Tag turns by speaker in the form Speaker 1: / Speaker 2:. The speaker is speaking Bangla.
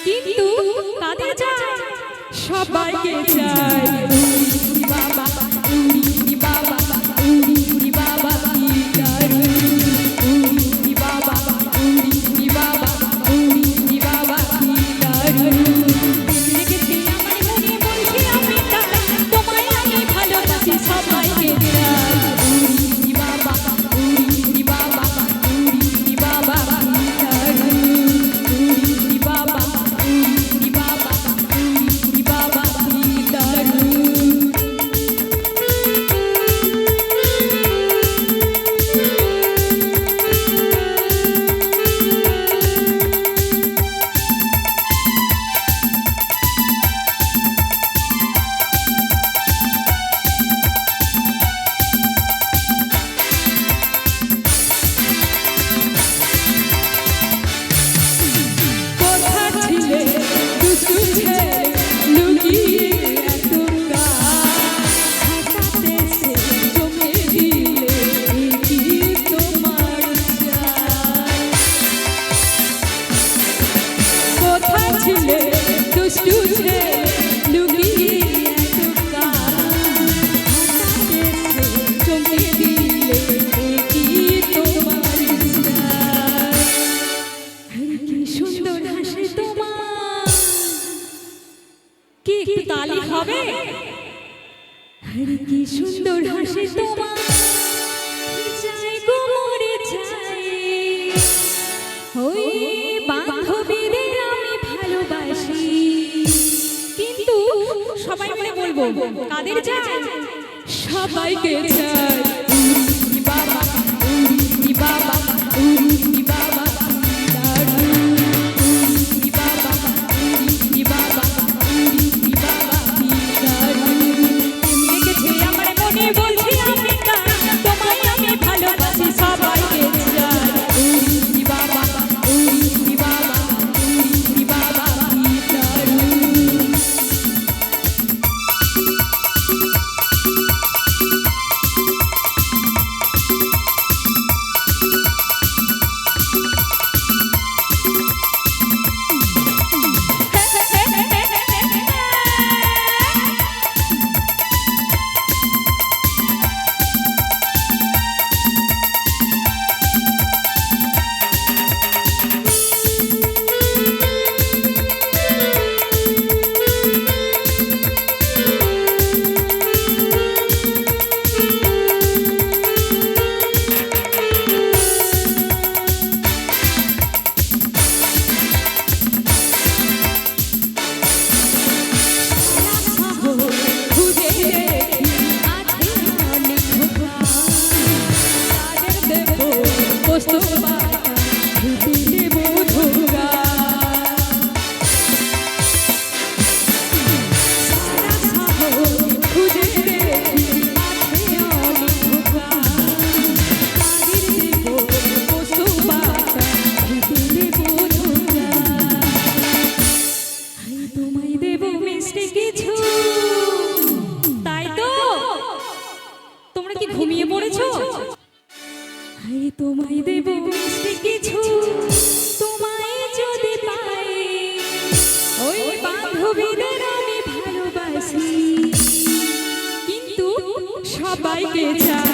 Speaker 1: কিন্তু কাদের চাই সবাইকে চাই বাবা উড়ি বাবা উড়ি বাবা কি দারুণ উড়ি বাবা উড়ি বাবা উড়ি বাবা কি দারুণ লেগেছে আমার মনে বলছি আমি তোমায় আমি ভালোবাসি সবাইকে চাই উড়ি বাবা উড়ি বাবা উড়ি বাবা কি দারুণ উড়ি বাবা উড়ি বাবা উড়ি বাবা কি দারুণ তালি হবে হরে কি সুন্দর হাসে তোমার চাই গো মরে চাই ওই বান্ধবীদের আমি ভালোবাসি কিন্তু সবাই মিলে বলবো কাদের চাই সবাইকে চাই উড়ি বাবা উড়ি বাবা উড়ি বাবা দারুণ উড়ি বাবা উড়ি বাবা বলছি আমি তোমায় আমি ভালোবাসি সবাইকে চাই উড়ি বাবা উড়ি বাবা উড়ি বাবা কি দারুণ হায় তোমায় দেব মিষ্টি কিছু, তোমায় যদি পাই, ওই বান্ধবীদের আমি ভালোবাসি, কিন্তু সবাইকে চাই।